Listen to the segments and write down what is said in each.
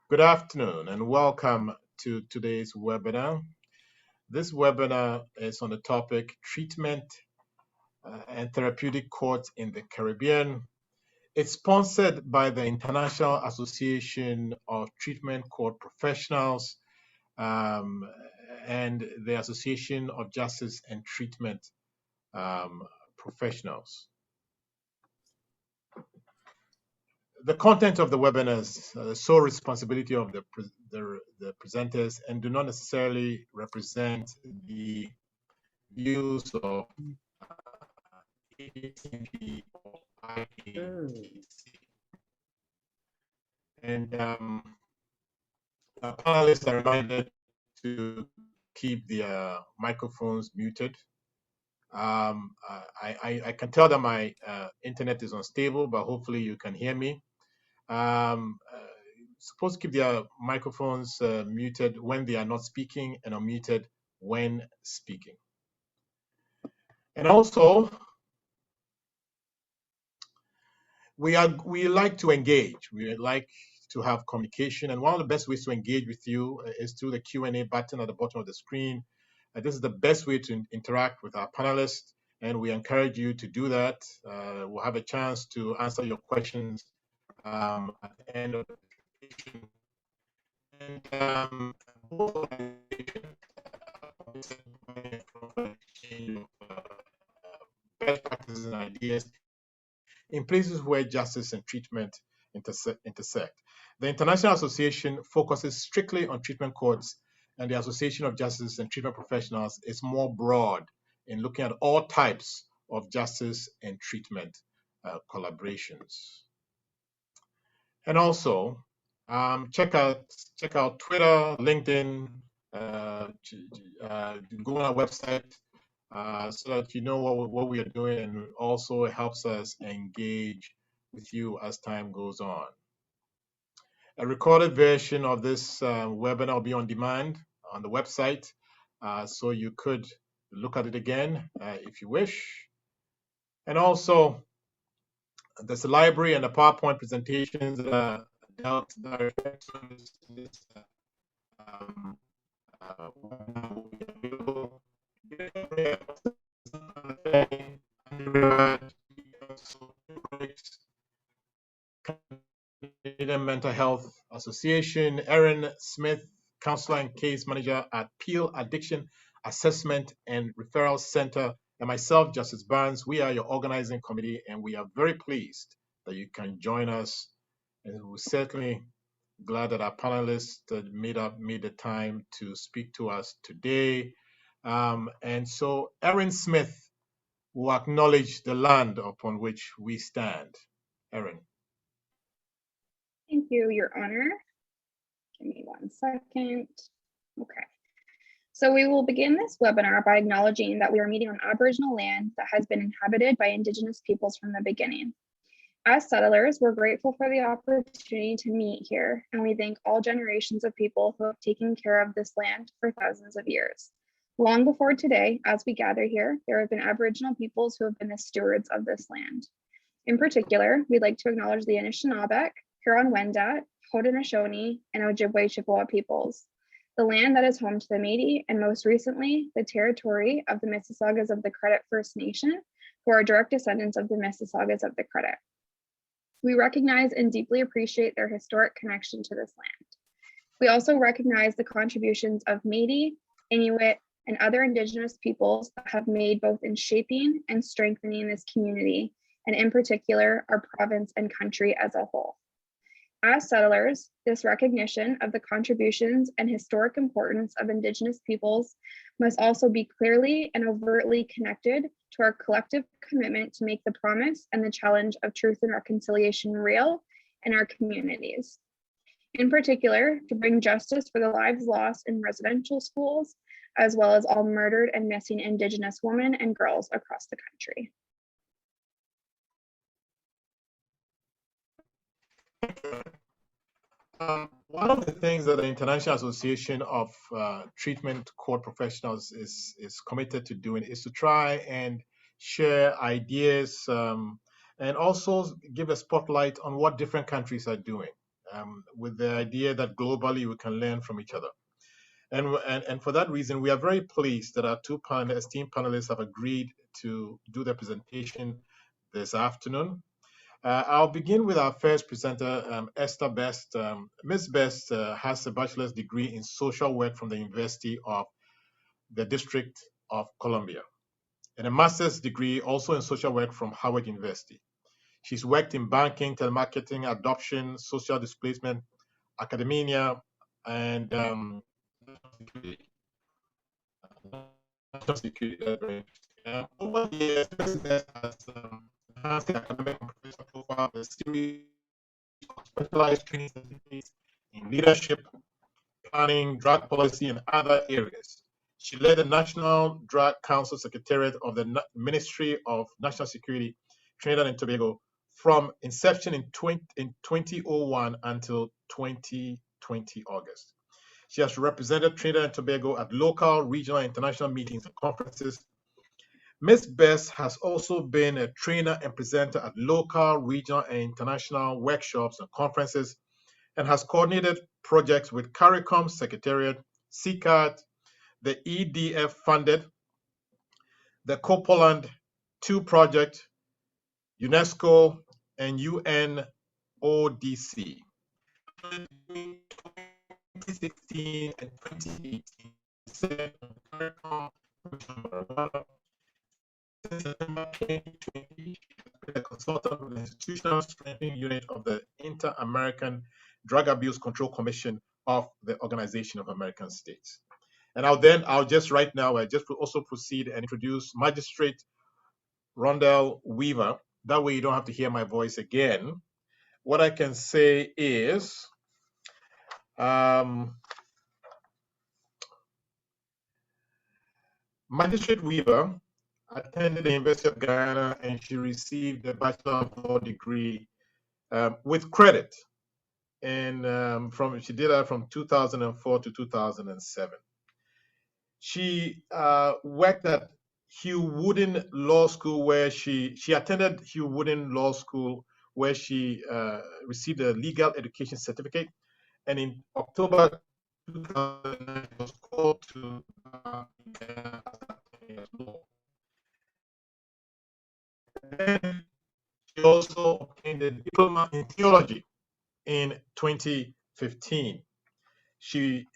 Good afternoon and welcome to today's webinar. This webinar is on the topic Treatment and Therapeutic Courts in the Caribbean. It's sponsored by the International Association of Treatment Court Professionals um, and the Association of Justice and Treatment Professionals. The content of the webinar is the sole responsibility of the presenters and do not necessarily represent the views of ATP or IATC. And our panelists are reminded to keep their microphones muted. I can tell that my internet is unstable, but hopefully you can hear me. Supposed to keep their microphones muted when they are not speaking and unmuted when speaking. And also, we like to engage. We like to have communication, and one of the best ways to engage with you is through the Q&A button at the bottom of the screen. This is the best way to interact with our panelists, and we encourage you to do that. We'll have a chance to answer your questions at the end of the presentation. And best practices and ideas in places where justice and treatment intersect. The International Association focuses strictly on treatment courts, and the Association of Justice and Treatment Professionals is more broad in looking at all types of justice and treatment collaborations. And also, check out Twitter, LinkedIn, go on our website so that you know what we are doing, and also it helps us engage with you as time goes on. A recorded version of this webinar will be on demand on the website, so you could look at it again if you wish. And also, there's a library and the PowerPoint presentations that are referred to in this webinar will be available. Canadian Mental Health Association, Erin Smith, counselor and case manager at Peel Addiction Assessment and Referral Center, and myself, Justice Barnes. We are your organizing committee, and we are very pleased that you can join us. And we're certainly glad that our panelists made the time to speak to us today. And so Erin Smith will acknowledge the land upon which we stand. Erin. Thank you, Your Honor. Give me 1 second. Okay. So we will begin this webinar by acknowledging that we are meeting on Aboriginal land that has been inhabited by Indigenous peoples from the beginning. As settlers, we're grateful for the opportunity to meet here, and we thank all generations of people who have taken care of this land for thousands of years. Long before today, as we gather here, there have been Aboriginal peoples who have been the stewards of this land. In particular, we'd like to acknowledge the Anishinaabeg, Huron-Wendat, Haudenosaunee, and Ojibwe-Chippewa peoples, the land that is home to the Métis, and most recently, the territory of the Mississaugas of the Credit First Nation, who are direct descendants of the Mississaugas of the Credit. We recognize and deeply appreciate their historic connection to this land. We also recognize the contributions of Métis, Inuit, and other Indigenous peoples that have made both in shaping and strengthening this community, and in particular, our province and country as a whole. As settlers, this recognition of the contributions and historic importance of Indigenous peoples must also be clearly and overtly connected to our collective commitment to make the promise and the challenge of truth and reconciliation real in our communities. In particular, to bring justice for the lives lost in residential schools, as well as all murdered and missing Indigenous women and girls across the country. One of the things that the International Association of Treatment Court Professionals is committed to doing is to try and share ideas and also give a spotlight on what different countries are doing. with the idea that globally we can learn from each other. And for that reason, we are very pleased that our two esteemed panelists have agreed to do their presentation this afternoon. I'll begin with our first presenter, Esther Best. Ms. Best has a bachelor's degree in social work from the University of the District of Columbia and a master's degree also in social work from Howard University. She's worked in banking, telemarketing, adoption, social displacement, academia, and security. National security. Very interesting. Over the years, Ms. Best has enhanced the academic and professional profile with a series of specialized training certificates in leadership, planning, drug policy, and other areas. She led the National Drug Council Secretariat of the Ministry of National Security, Trinidad and Tobago, from inception in 2001 until 2020 August. She has represented Trinidad and Tobago at local, regional, and international meetings and conferences. Ms. Best has also been a trainer and presenter at local, regional, and international workshops and conferences, and has coordinated projects with CARICOM Secretariat, CCAT, the EDF funded, the Copeland 2 project, UNESCO, and UNODC. Between 2016 and 2018, served on the CARICOM since September 2020, she has been a consultant with the Institutional Strengthening Unit of the Inter-American Drug Abuse Control Commission of the Organization of American States. And I'll just right now, also proceed and introduce Magistrate Rondell Weaver. That way you don't have to hear my voice again. What I can say is, Magistrate Weaver attended the University of Guyana and she received a Bachelor of Law degree with credit. And she did that from 2004 to 2007. She worked at Hugh Wooden Law School, where she attended Hugh Wooden Law School, where she received a legal education certificate. And in October 2009, she was called to law. Then she also obtained a diploma in theology in 2015. She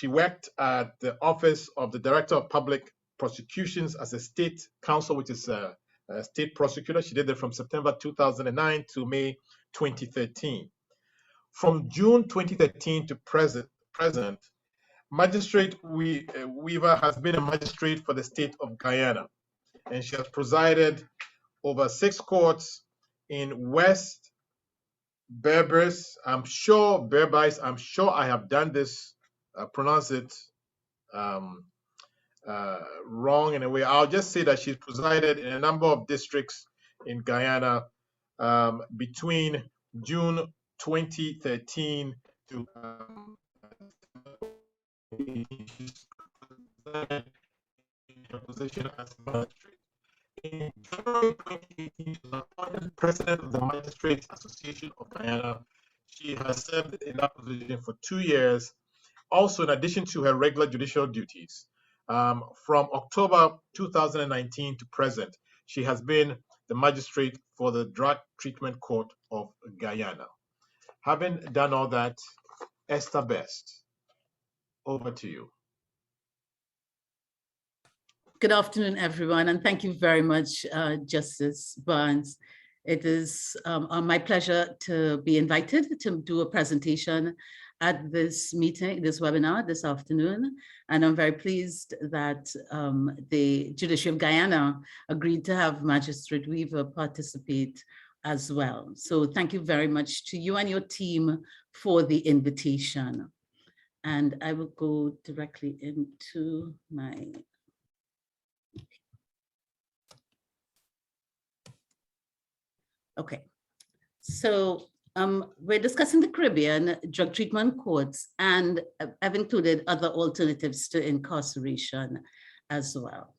worked at the Office of the Director of Public Prosecutions as a state counsel, which is a state prosecutor. She did that from September 2009 to May 2013. From June 2013 to present, Magistrate Weaver has been a magistrate for the state of Guyana, and she has presided over 6 courts in West Berbers. I'm sure I have done this, pronounce it wrong in a way. I'll just say that she's presided in a number of districts in Guyana between June 2013 to her position as magistrate. In January 2018, she was appointed president of the Magistrates Association of Guyana. She has served in that position for 2 years. Also, in addition to her regular judicial duties, from October 2019 to present, she has been the magistrate for the Drug Treatment Court of Guyana. Having done all that, Esther Best, over to you. Good afternoon, everyone, and thank you very much, Justice Barnes. It is my pleasure to be invited to do a presentation at this meeting, this webinar this afternoon, and I'm very pleased that the Judiciary of Guyana agreed to have Magistrate Weaver participate as well. So thank you very much to you and your team for the invitation. And I will go directly into my Okay, so we're discussing the Caribbean drug treatment courts, and I've included other alternatives to incarceration as well.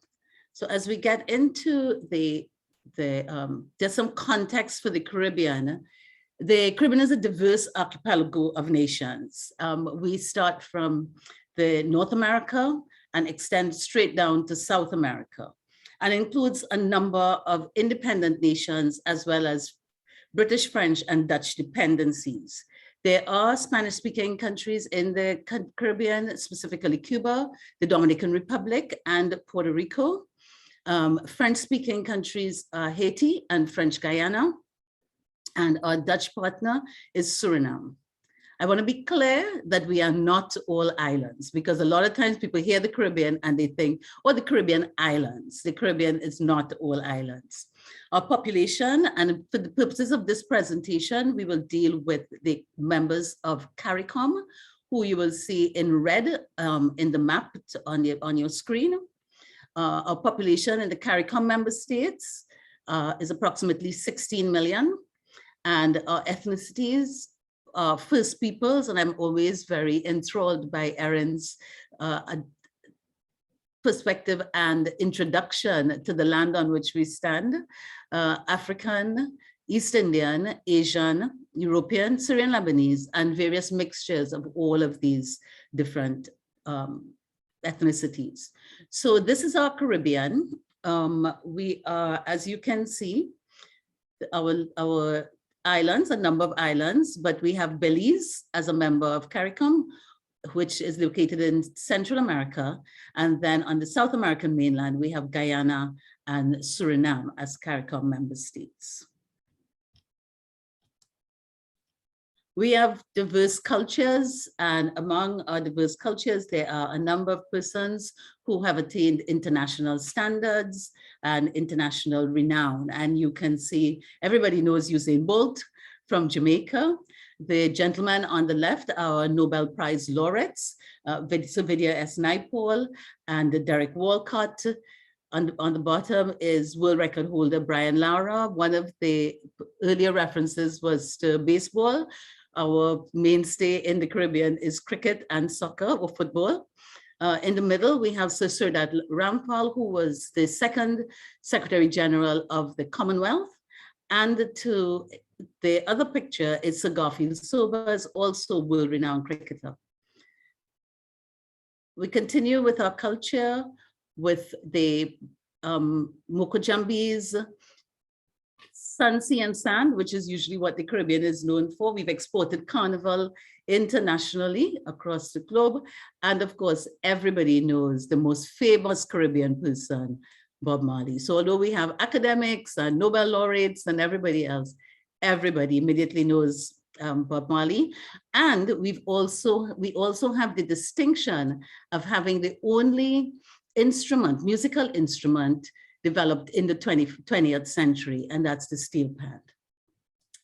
So as we get into there's some context for the Caribbean. The Caribbean is a diverse archipelago of nations. We start from the North America and extend straight down to South America, and includes a number of independent nations as well as British, French, and Dutch dependencies. There are Spanish-speaking countries in the Caribbean, specifically Cuba, the Dominican Republic, and Puerto Rico. French-speaking countries are Haiti and French Guyana, and our Dutch partner is Suriname. I want to be clear that we are not all islands, because a lot of times people hear the Caribbean and they think, oh, the Caribbean islands. The Caribbean is not all islands. Our population, and for the purposes of this presentation, we will deal with the members of CARICOM, who you will see in red in the map on your screen. Our population in the CARICOM member states is approximately 16 million, and our ethnicities are First Peoples, and I'm always very enthralled by Erin's perspective and introduction to the land on which we stand. African, East Indian, Asian, European, Syrian, Lebanese, and various mixtures of all of these different ethnicities. So this is our Caribbean. We are, as you can see, our islands, a number of islands, but we have Belize as a member of CARICOM, which is located in Central America. And then on the South American mainland, we have Guyana and Suriname as CARICOM member states. We have diverse cultures, and among our diverse cultures, there are a number of persons who have attained international standards and international renown. And you can see, everybody knows Usain Bolt from Jamaica. The gentlemen on the left are Nobel Prize laureates, Vidya S. Naipaul and Derek Walcott. On the bottom is world record holder Brian Lara. One of the earlier references was to baseball. Our mainstay in the Caribbean is cricket and soccer or football. In the middle, we have Sir Surdad Rampal, who was the second Secretary General of the Commonwealth. And to the other picture is Sir Garfield Sobers, also world-renowned cricketer. We continue with our culture with the Mokojambis, Sun, Sea, and Sand, which is usually what the Caribbean is known for. We've exported Carnival internationally across the globe. And of course, everybody knows the most famous Caribbean person, Bob Marley. So although we have academics and Nobel laureates and everybody else, everybody immediately knows Bob Marley. And we also have the distinction of having the only musical instrument developed in the 20th century, and that's the steel pan.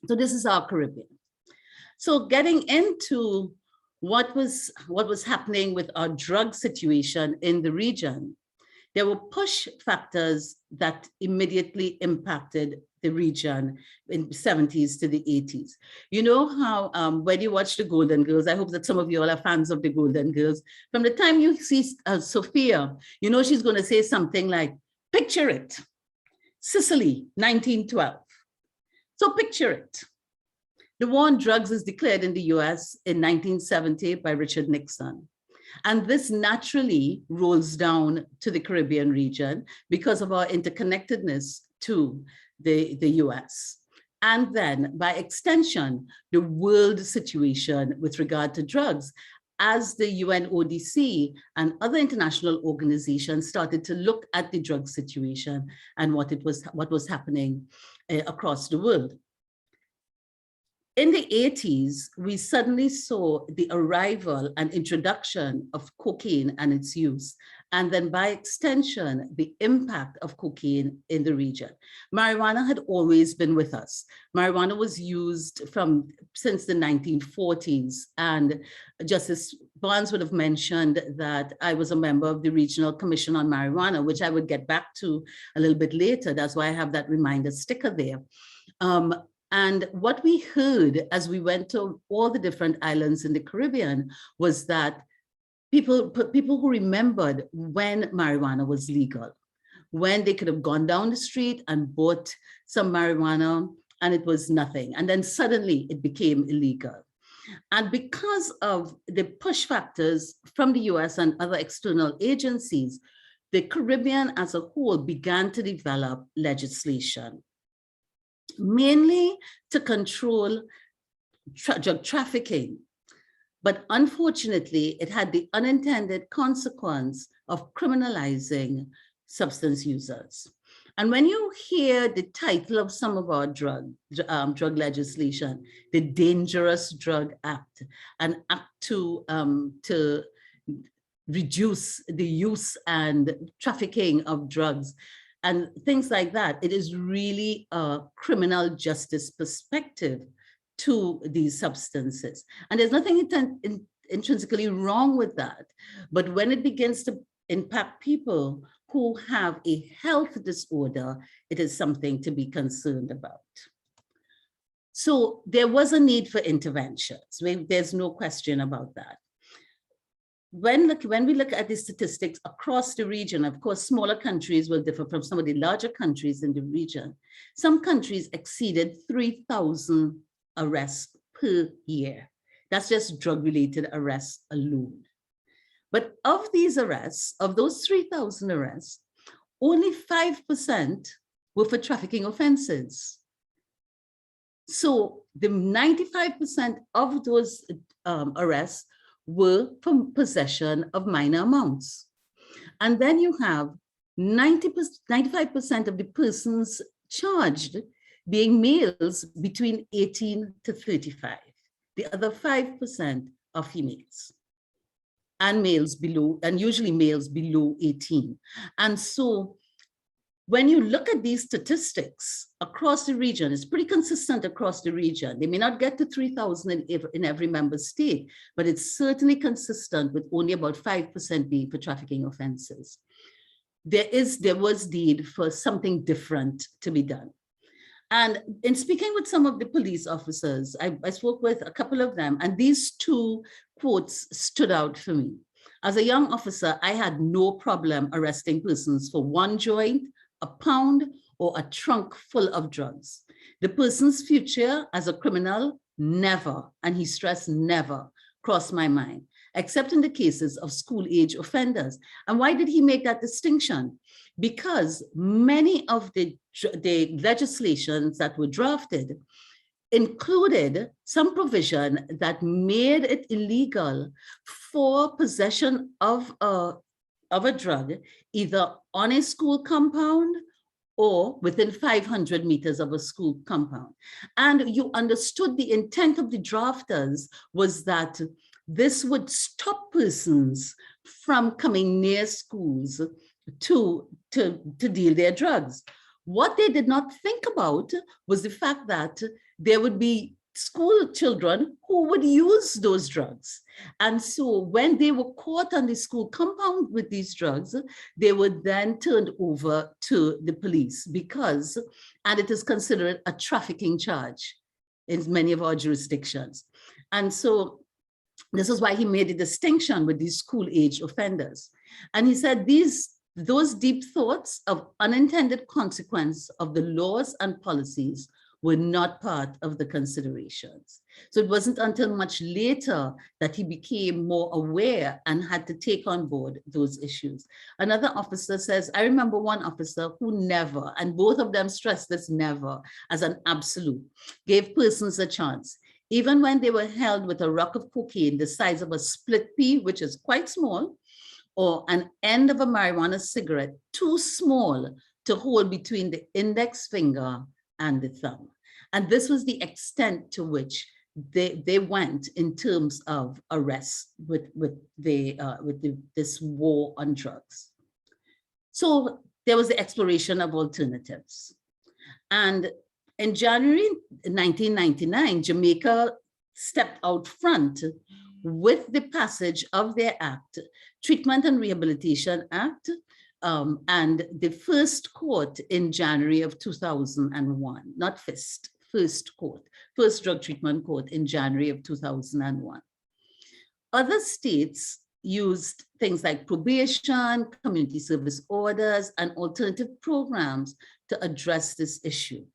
So this is our Caribbean. So getting into what was happening with our drug situation in the region, there were push factors that immediately impacted the region in the 70s to the 80s. You know how when you watch the Golden Girls, I hope that some of you all are fans of the Golden Girls, from the time you see Sophia, you know she's going to say something like, picture it, Sicily, 1912. So picture it. The war on drugs is declared in the US in 1970 by Richard Nixon. And this naturally rolls down to the Caribbean region because of our interconnectedness to the US. And then by extension, the world situation with regard to drugs, as the UNODC and other international organizations started to look at the drug situation and what was happening across the world. In the 80s, we suddenly saw the arrival and introduction of cocaine and its use, and then by extension, the impact of cocaine in the region. Marijuana had always been with us. Marijuana was used since the 1940s, and Justice Barnes would have mentioned that I was a member of the Regional Commission on Marijuana, which I would get back to a little bit later. That's why I have that reminder sticker there. And what we heard as we went to all the different islands in the Caribbean was that people who remembered when marijuana was legal, when they could have gone down the street and bought some marijuana and it was nothing. And then suddenly it became illegal. And because of the push factors from the US and other external agencies, the Caribbean as a whole began to develop legislation, mainly to control drug trafficking. But unfortunately, it had the unintended consequence of criminalizing substance users. And when you hear the title of some of our drug legislation, the Dangerous Drug Act, an act to reduce the use and trafficking of drugs and things like that, it is really a criminal justice perspective to these substances. And there's nothing intrinsically wrong with that. But when it begins to impact people who have a health disorder, it is something to be concerned about. So there was a need for interventions. There's no question about that. When we look at the statistics across the region, of course, smaller countries will differ from some of the larger countries in the region. Some countries exceeded 3,000 arrests per year. That's just drug-related arrests alone. But of these arrests, of those 3,000 arrests, only 5% were for trafficking offenses. So the 95% of those arrests were from possession of minor amounts. And then you have 95% of the persons charged being males between 18 to 35. The other 5% are females and males below, and usually males below 18. And so when you look at these statistics across the region, it's pretty consistent across the region. They may not get to 3,000 in every member state, but it's certainly consistent with only about 5% being for trafficking offenses. There was need for something different to be done. And in speaking with some of the police officers, I spoke with a couple of them, and these two quotes stood out for me. As a young officer, I had no problem arresting persons for one joint, a pound, or a trunk full of drugs. The person's future as a criminal never, and he stressed never, crossed my mind, except in the cases of school-age offenders. And why did he make that distinction? Because many of the legislations that were drafted included some provision that made it illegal for possession of a drug, either on a school compound or within 500 meters of a school compound. And you understood the intent of the drafters was that this would stop persons from coming near schools to deal their drugs. What they did not think about was the fact that there would be school children who would use those drugs. And so when they were caught on the school compound with these drugs, they were then turned over to the police and it is considered a trafficking charge in many of our jurisdictions. And so this is why he made a distinction with these school-age offenders. And he said those deep thoughts of unintended consequence of the laws and policies were not part of the considerations. So it wasn't until much later that he became more aware and had to take on board those issues. Another officer says, I remember one officer who never, and both of them stressed this never as an absolute, gave persons a chance. Even when they were held with a rock of cocaine the size of a split pea, which is quite small, or an end of a marijuana cigarette, too small to hold between the index finger and the thumb. And this was the extent to which they went in terms of arrests with this war on drugs. So there was the exploration of alternatives. And in January 1999, Jamaica stepped out front with the passage of their act, Treatment and Rehabilitation Act, and the first court in January of 2001, not first court, first drug treatment court in January of 2001. Other states used things like probation, community service orders, and alternative programs to address this issue.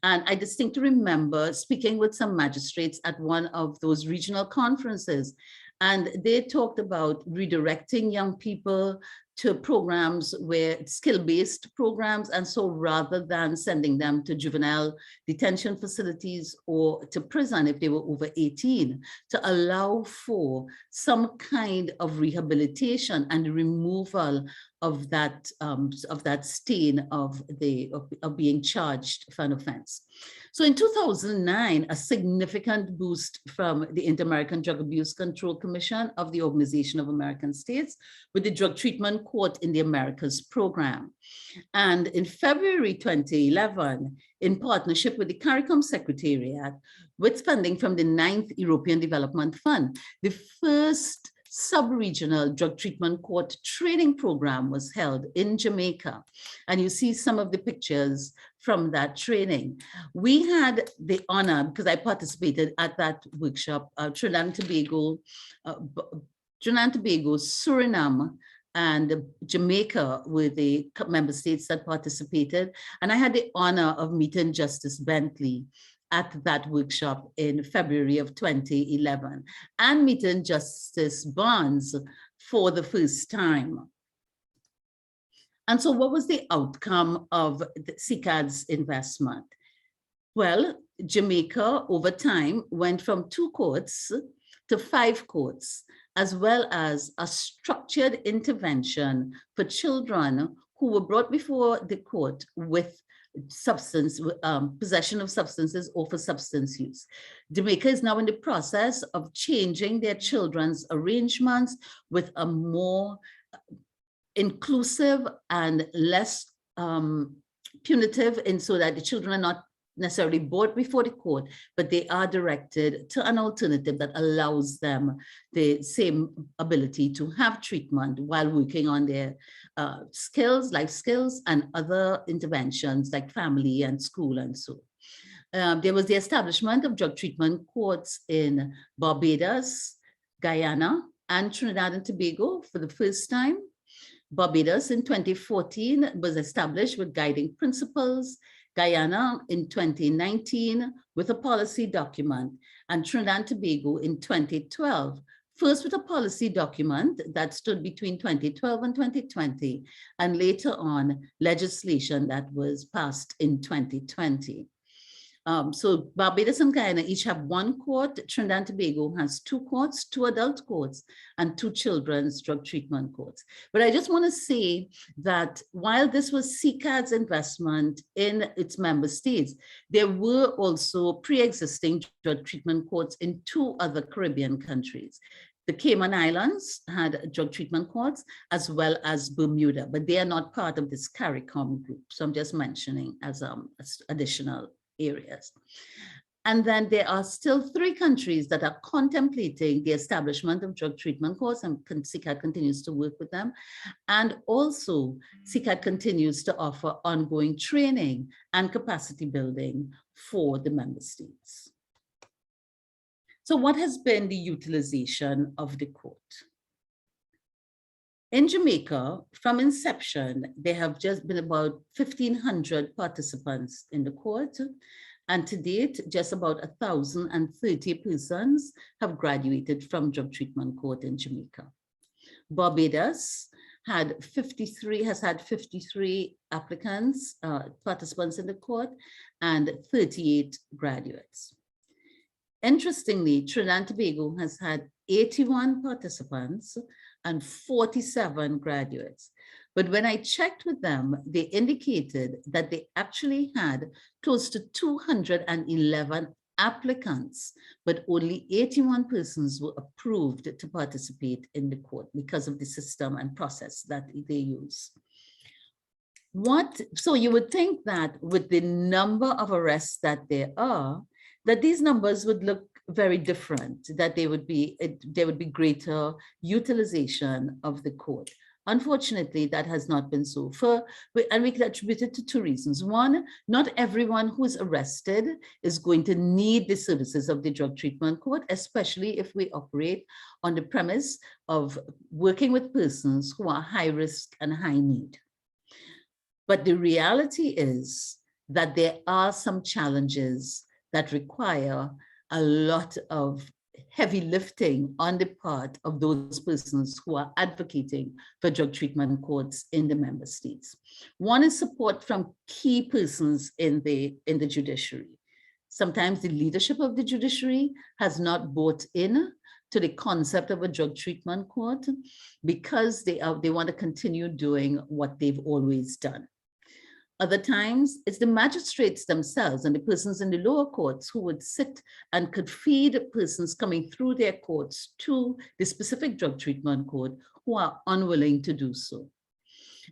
And I distinctly remember speaking with some magistrates at one of those regional conferences, and they talked about redirecting young people to programs where skill-based programs. And so rather than sending them to juvenile detention facilities or to prison if they were over 18, to allow for some kind of rehabilitation and removal of that stain of being charged for an offense. So in 2009, a significant boost from the Inter-American Drug Abuse Control Commission of the Organization of American States with the Drug Treatment Court in the Americas program. And in February 2011, in partnership with the CARICOM Secretariat, with funding from the 9th European Development Fund, the first sub-regional drug treatment court training program was held in Jamaica. And you see some of the pictures from that training. We had the honor, because I participated at that workshop, Trinidad and Tobago, Suriname, and Jamaica were the member states that participated. And I had the honor of meeting Justice Bentley at that workshop in February of 2011, and meeting Justice Barnes for the first time. And so what was the outcome of the CCAD's investment? Well, Jamaica over time went from 2 courts to 5 courts, as well as a structured intervention for children who were brought before the court with possession of substances or for substance use. Jamaica is now in the process of changing their children's arrangements with a more inclusive and less punitive, and so that the children are not necessarily brought before the court, but they are directed to an alternative that allows them the same ability to have treatment while working on their skills, life skills, and other interventions like family and school and so. There was the establishment of drug treatment courts in Barbados, Guyana, and Trinidad and Tobago for the first time. Barbados in 2014 was established with guiding principles, Guyana in 2019 with a policy document, and Trinidad and Tobago in 2012, first with a policy document that stood between 2012 and 2020, and later on legislation that was passed in 2020. So Barbados and Guyana each have 1 court. Trinidad and Tobago has 2 courts, 2 adult courts, and 2 children's drug treatment courts. But I just want to say that while this was CCAD's investment in its member states, there were also pre-existing drug treatment courts in 2 other Caribbean countries. The Cayman Islands had drug treatment courts, as well as Bermuda, but they are not part of this CARICOM group. So I'm just mentioning as additional areas. And then there are still 3 countries that are contemplating the establishment of drug treatment courts, and CCAD continues to work with them. And also CCAD continues to offer ongoing training and capacity building for the member states. So what has been the utilization of the court? In Jamaica, from inception, there have just been about 1,500 participants in the court. And to date, just about 1,030 persons have graduated from drug treatment court in Jamaica. Barbados has had 53 applicants, participants in the court, and 38 graduates. Interestingly, Trinidad and Tobago has had 81 participants and 47 graduates. But when I checked with them, they indicated that they actually had close to 211 applicants, but only 81 persons were approved to participate in the court because of the system and process that they use. So you would think that with the number of arrests that there are, that these numbers would look very different, that there would be greater utilization of the court. Unfortunately, that has not been so. And we can attribute it to 2 reasons. One, not everyone who is arrested is going to need the services of the drug treatment court, especially if we operate on the premise of working with persons who are high risk and high need. But the reality is that there are some challenges that require a lot of heavy lifting on the part of those persons who are advocating for drug treatment courts in the member states. One is support from key persons in the judiciary. Sometimes the leadership of the judiciary has not bought in to the concept of a drug treatment court because they want to continue doing what they've always done. Other times, it's the magistrates themselves and the persons in the lower courts who would sit and could feed persons coming through their courts to the specific drug treatment court who are unwilling to do so.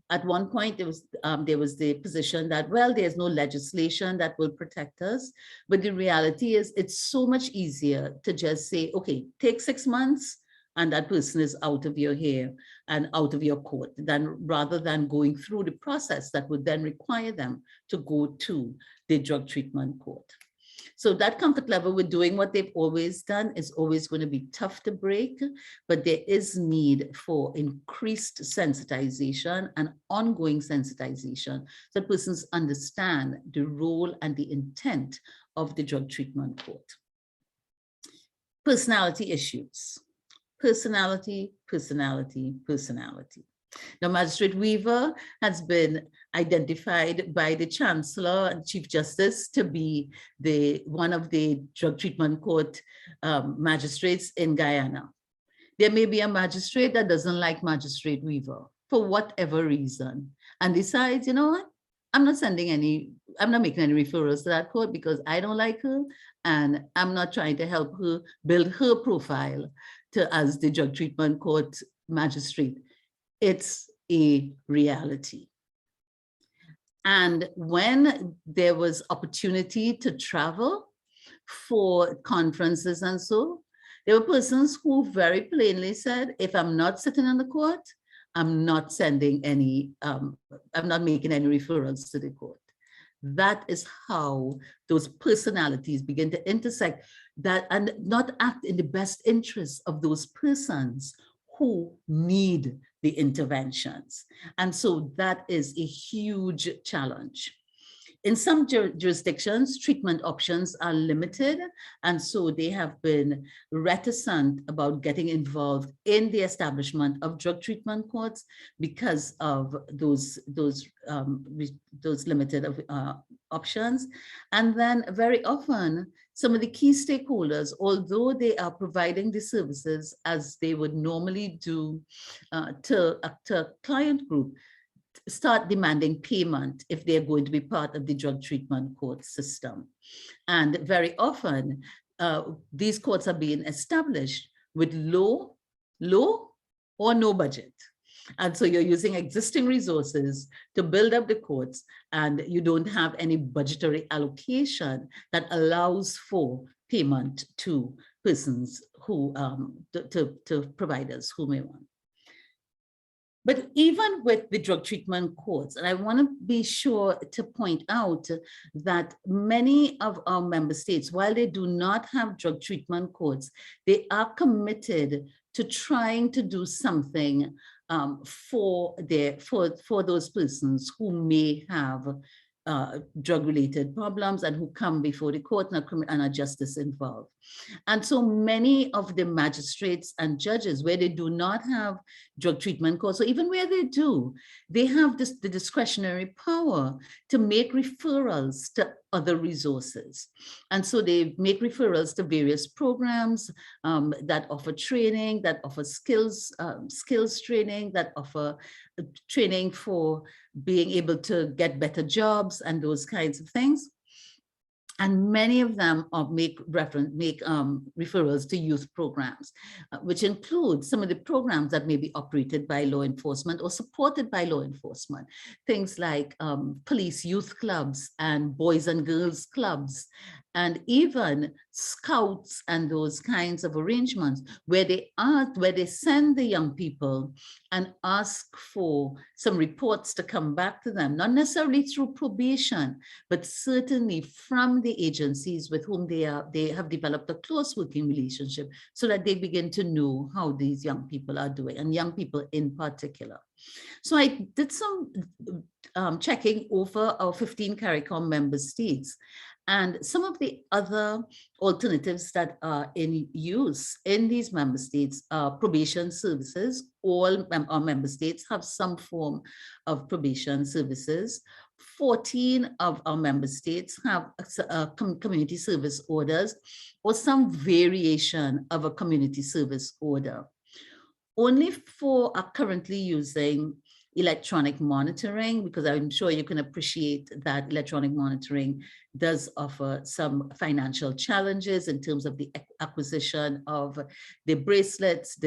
At one point, there was the position that, well, there's no legislation that will protect us. But the reality is it's so much easier to just say, okay, take 6 months, and that person is out of your hair and out of your court, rather than going through the process that would then require them to go to the drug treatment court. So that comfort level with doing what they've always done is always going to be tough to break, but there is need for increased sensitization and ongoing sensitization so that persons understand the role and the intent of the drug treatment court. Personality issues. Personality, personality, personality. Now, Magistrate Weaver has been identified by the Chancellor and Chief Justice to be one of the drug treatment court magistrates in Guyana. There may be a magistrate that doesn't like Magistrate Weaver for whatever reason and decides, you know what, I'm not making any referrals to that court because I don't like her and I'm not trying to help her build her profile as the drug treatment court magistrate. It's a reality. And when there was opportunity to travel for conferences and so, there were persons who very plainly said, if I'm not sitting on the court, I'm not sending any, I'm not making any referrals to the court. That is how those personalities begin to intersect that and not act in the best interest of those persons who need the interventions. And so that is a huge challenge. In some jurisdictions, treatment options are limited, and so they have been reticent about getting involved in the establishment of drug treatment courts because of those limited options. And then very often, some of the key stakeholders, although they are providing the services as they would normally do to a client group, start demanding payment if they're going to be part of the drug treatment court system. And very often, these courts are being established with low or no budget. And so you're using existing resources to build up the courts, and you don't have any budgetary allocation that allows for payment to persons who, to providers who may want. But even with the drug treatment courts, and I want to be sure to point out that many of our member states, while they do not have drug treatment courts, they are committed to trying to do something for those persons who may have drug-related problems and who come before the court and are justice involved. And so many of the magistrates and judges, where they do not have drug treatment courts, or even where they do, they have the discretionary power to make referrals to other resources. And so they make referrals to various programs that offer training, that offer skills training, that offer training for being able to get better jobs and those kinds of things. And many of them make referrals to youth programs, which include some of the programs that may be operated by law enforcement or supported by law enforcement. Things like police youth clubs and boys and girls clubs, and even scouts and those kinds of arrangements where they send the young people and ask for some reports to come back to them, not necessarily through probation, but certainly from the agencies with whom they have developed a close working relationship, so that they begin to know how these young people are doing, and young people in particular. So I did some checking over our 15 CARICOM member states, and some of the other alternatives that are in use in these member states are probation services. All our member states have some form of probation services. 14 of our member states have community service orders or some variation of a community service order. Only 4 are currently using electronic monitoring, because I'm sure you can appreciate that electronic monitoring does offer some financial challenges in terms of the acquisition of the bracelets,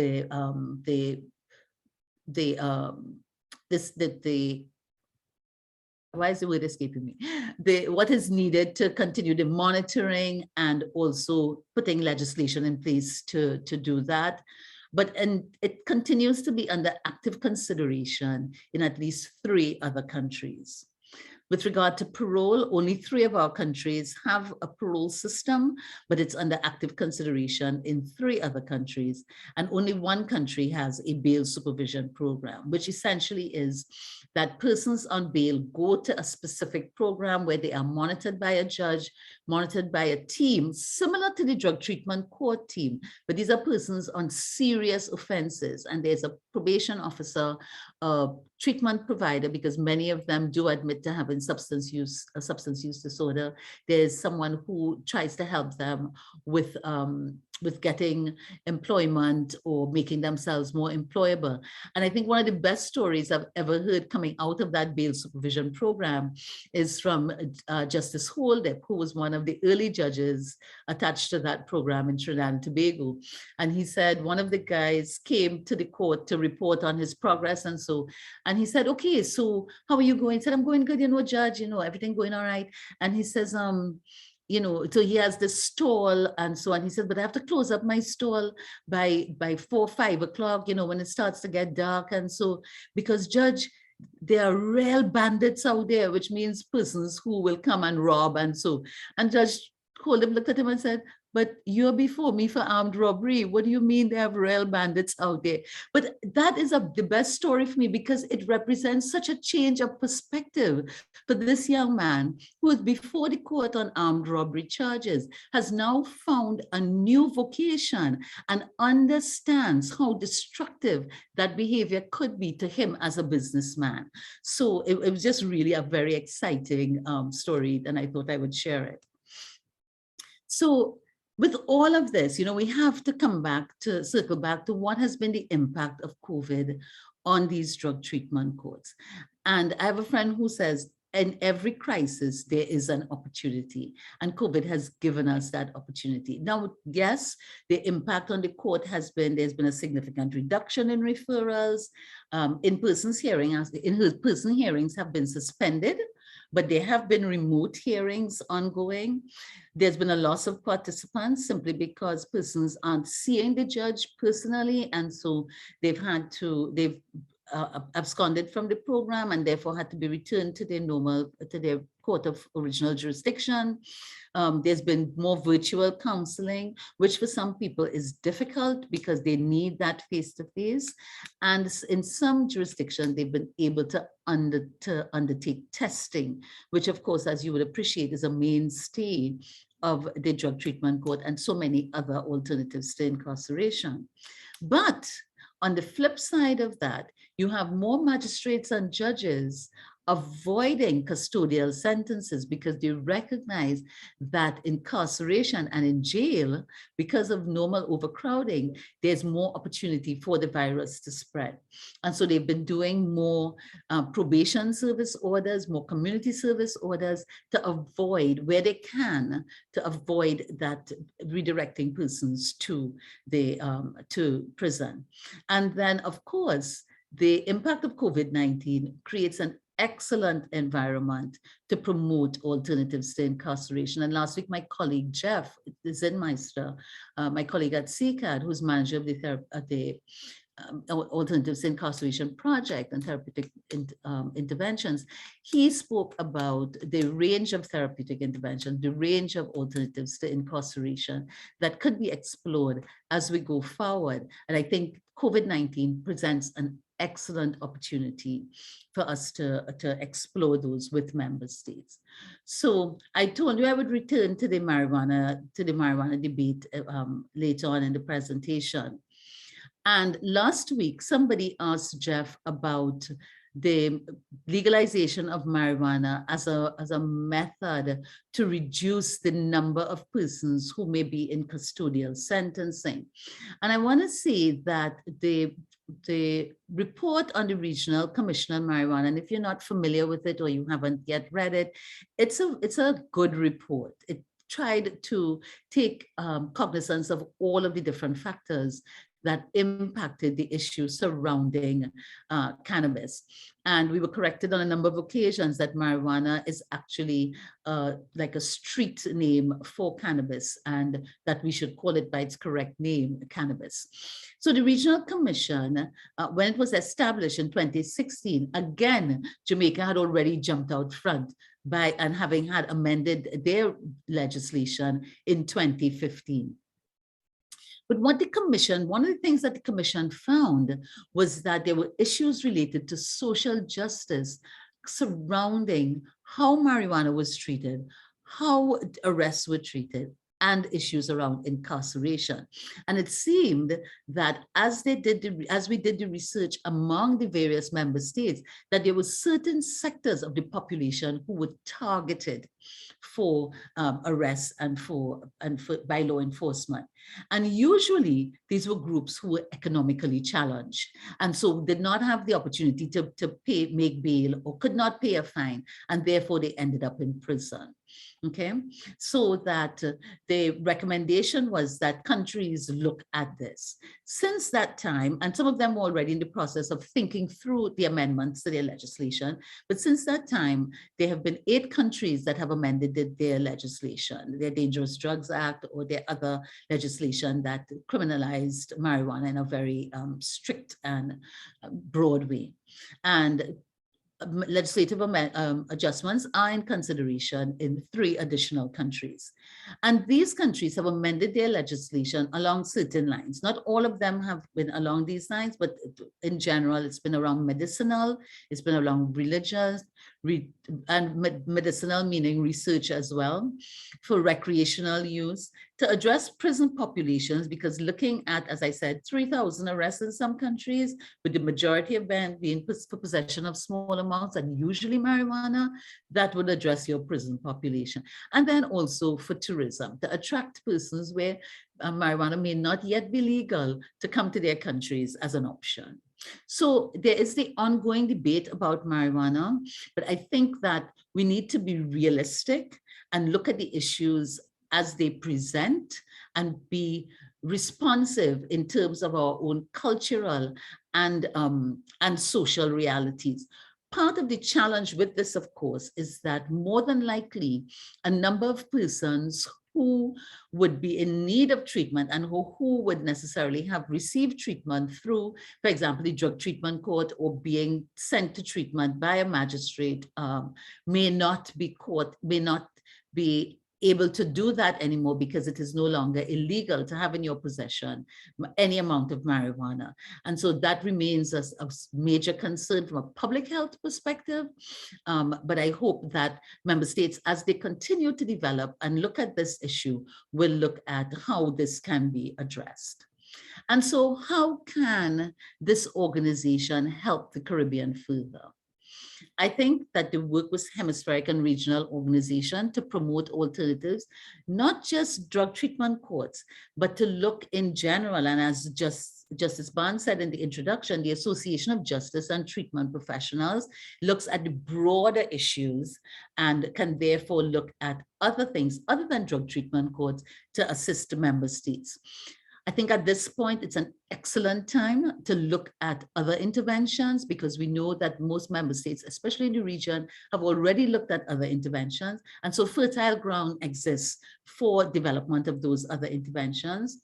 why is the word escaping me? What is needed to continue the monitoring and also putting legislation in place to do that. And it continues to be under active consideration in at least 3 other countries. With regard to parole, only 3 of our countries have a parole system, but it's under active consideration in 3 other countries. And only 1 country has a bail supervision program, which essentially is that persons on bail go to a specific program where they are monitored by a judge, monitored by a team, similar to the drug treatment court team. But these are persons on serious offenses, and there's a probation officer, treatment provider, because many of them do admit to having substance use disorder. There's someone who tries to help them with getting employment or making themselves more employable. And I think one of the best stories I've ever heard coming out of that bail supervision program is from Justice Holdup, who was one of the early judges attached to that program in Trinidad and Tobago. And he said one of the guys came to the court to report on his progress and so, and he said, okay, so how are you going? He said, I'm going good, judge, everything going all right. And he says, so he has this stall and so on. He said, but I have to close up my stall by 4, 5 o'clock, when it starts to get dark. And so, because judge, there are real bandits out there, which means persons who will come and rob and so. And Judge Holdup looked at him and said, but you're before me for armed robbery. What do you mean they have real bandits out there? But that is the best story for me, because it represents such a change of perspective for this young man who was before the court on armed robbery charges, has now found a new vocation and understands how destructive that behavior could be to him as a businessman. So it was just really a very exciting story, and I thought I would share it. So with all of this, we have to circle back to what has been the impact of COVID on these drug treatment courts. And I have a friend who says, in every crisis, there is an opportunity, and COVID has given us that opportunity. Now, yes, the impact on the court has been, there's been a significant reduction in referrals. In-person hearings have been suspended, but there have been remote hearings ongoing. There's been a loss of participants simply because persons aren't seeing the judge personally, and so they've absconded from the program and therefore had to be returned to their court of original jurisdiction. There's been more virtual counseling, which for some people is difficult because they need that face-to-face. And in some jurisdictions, they've been able to undertake testing, which of course, as you would appreciate, is a mainstay of the drug treatment court and so many other alternatives to incarceration. But on the flip side of that, you have more magistrates and judges avoiding custodial sentences because they recognize that incarceration and in jail, because of normal overcrowding, there's more opportunity for the virus to spread. And so they've been doing more probation service orders, more community service orders to avoid, where they can, to avoid that redirecting persons to prison. And then, of course, the impact of COVID-19 creates an excellent environment to promote alternatives to incarceration. And last week, my colleague Jeff Zinmeister, my colleague at CCAD, who's manager of the Alternatives to Incarceration Project and Therapeutic Interventions, he spoke about the range of therapeutic interventions, the range of alternatives to incarceration that could be explored as we go forward. And I think COVID-19 presents an excellent opportunity for us to explore those with member states. So I told you I would return to the marijuana debate later on in the presentation. And last week, somebody asked Jeff about the legalization of marijuana as a method to reduce the number of persons who may be in custodial sentencing. And I want to say that the report on the Regional Commission on Marijuana, and if you're not familiar with it or you haven't yet read it, it's a good report. It tried to take cognizance of all of the different factors that impacted the issue surrounding cannabis. And we were corrected on a number of occasions that marijuana is actually like a street name for cannabis, and that we should call it by its correct name, cannabis. So the Regional Commission, when it was established in 2016, again, Jamaica had already jumped out front and having had amended their legislation in 2015. But what the commission, one of the things that the commission found was that there were issues related to social justice surrounding how marijuana was treated, how arrests were treated, and issues around incarceration. And it seemed that as we did the research among the various member states, that there were certain sectors of the population who were targeted for arrests and by law enforcement. And usually these were groups who were economically challenged, and so did not have the opportunity to make bail or could not pay a fine, and therefore they ended up in prison. Okay, so that the recommendation was that countries look at this. Since that time, and some of them were already in the process of thinking through the amendments to their legislation, but since that time, there have been 8 countries that have amended their legislation, their Dangerous Drugs Act or their other legislation that criminalized marijuana in a very strict and broad way. And legislative adjustments are in consideration in 3 additional countries. And these countries have amended their legislation along certain lines. Not all of them have been along these lines, but in general, it's been around medicinal, it's been along religious, and medicinal meaning research as well, for recreational use, to address prison populations, because looking at, as I said, 3,000 arrests in some countries, with the majority of them being for possession of small amounts and usually marijuana, that would address your prison population. And then also for tourism, to attract persons where marijuana may not yet be legal to come to their countries as an option. So there is the ongoing debate about marijuana, but I think that we need to be realistic and look at the issues as they present and be responsive in terms of our own cultural and social realities. Part of the challenge with this, of course, is that more than likely a number of persons who would be in need of treatment and who would necessarily have received treatment through, for example, the drug treatment court or being sent to treatment by a magistrate may not be able to do that anymore, because it is no longer illegal to have in your possession any amount of marijuana. And so that remains a major concern from a public health perspective. But I hope that member states, as they continue to develop and look at this issue, will look at how this can be addressed. And so how can this organization help the Caribbean further? I think that the work with hemispheric and regional organization to promote alternatives, not just drug treatment courts, but to look in general, and as Justice Barnes said in the introduction, the Association of Justice and Treatment Professionals looks at the broader issues and can therefore look at other things other than drug treatment courts to assist member states. I think at this point, it's an excellent time to look at other interventions, because we know that most member states, especially in the region, have already looked at other interventions. And so fertile ground exists for development of those other interventions.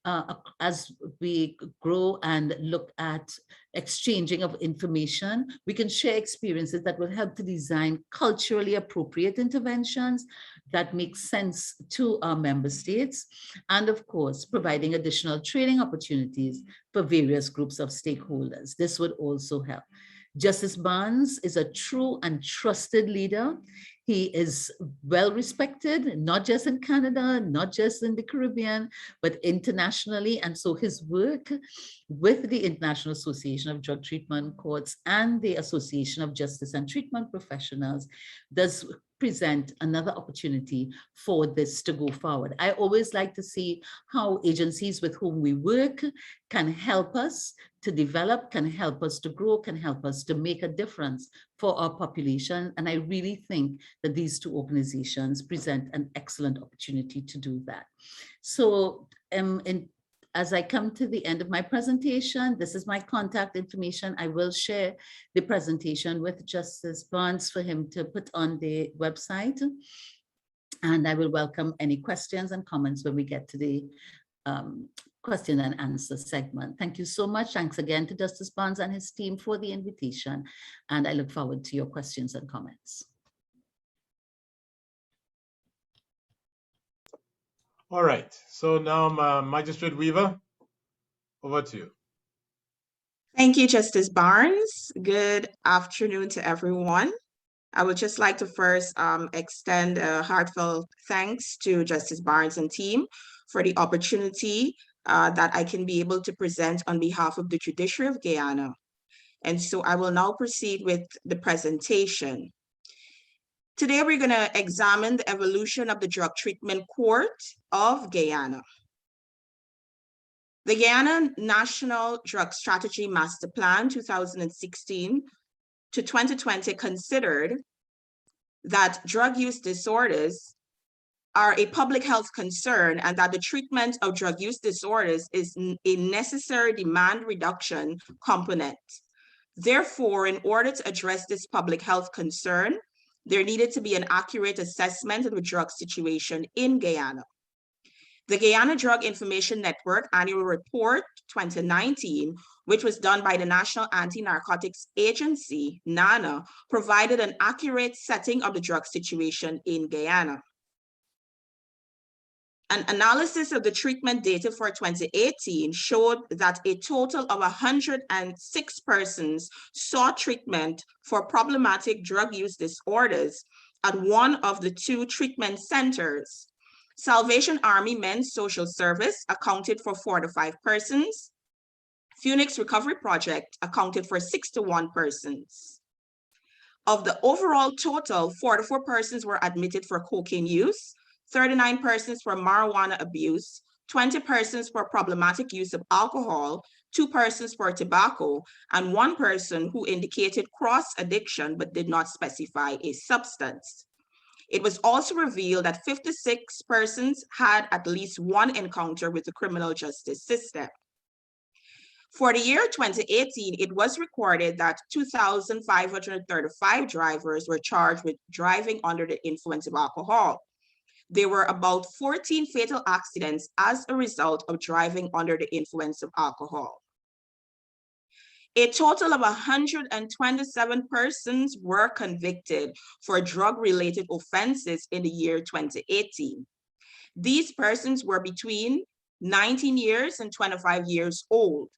as we grow and look at exchanging of information, we can share experiences that will help to design culturally appropriate interventions that make sense to our member states, and of course, providing additional training opportunities for various groups of stakeholders. This would also help. Justice Barnes is a true and trusted leader. He is well respected, not just in Canada, not just in the Caribbean, but internationally. And so his work with the International Association of Drug Treatment Courts and the Association of Justice and Treatment Professionals does present another opportunity for this to go forward. I always like to see how agencies with whom we work can help us to develop, can help us to grow, can help us to make a difference for our population. And I really think that these two organizations present an excellent opportunity to do that. So as I come to the end of my presentation, this is my contact information. I will share the presentation with Justice Barnes for him to put on the website. And I will welcome any questions and comments when we get to the question and answer segment. Thank you so much. Thanks again to Justice Barnes and his team for the invitation. And I look forward to your questions and comments. All right, so now Magistrate Weaver, over to you. Thank you, Justice Barnes. Good afternoon to everyone. I would just like to first extend a heartfelt thanks to Justice Barnes and team for the opportunity that I can be able to present on behalf of the Judiciary of Guyana. And so I will now proceed with the presentation. Today, we're going to examine the evolution of the Drug Treatment Court of Guyana. The Guyana National Drug Strategy Master Plan 2016 to 2020 considered that drug use disorders are a public health concern and that the treatment of drug use disorders is a necessary demand reduction component. Therefore, in order to address this public health concern, there needed to be an accurate assessment of the drug situation in Guyana. The Guyana Drug Information Network Annual Report 2019, which was done by the National Anti-Narcotics Agency, NANA, provided an accurate setting of the drug situation in Guyana. An analysis of the treatment data for 2018 showed that a total of 106 persons sought treatment for problematic drug use disorders at one of the two treatment centers. Salvation Army Men's Social Service accounted for 45 persons. Phoenix Recovery Project accounted for 61 persons. Of the overall total, 44 persons were admitted for cocaine use, 39 persons for marijuana abuse, 20 persons for problematic use of alcohol, 2 persons for tobacco, and 1 person who indicated cross-addiction but did not specify a substance. It was also revealed that 56 persons had at least one encounter with the criminal justice system. For the year 2018, it was recorded that 2,535 drivers were charged with driving under the influence of alcohol. There were about 14 fatal accidents as a result of driving under the influence of alcohol. A total of 127 persons were convicted for drug-related offenses in the year 2018. These persons were between 19 years and 25 years old.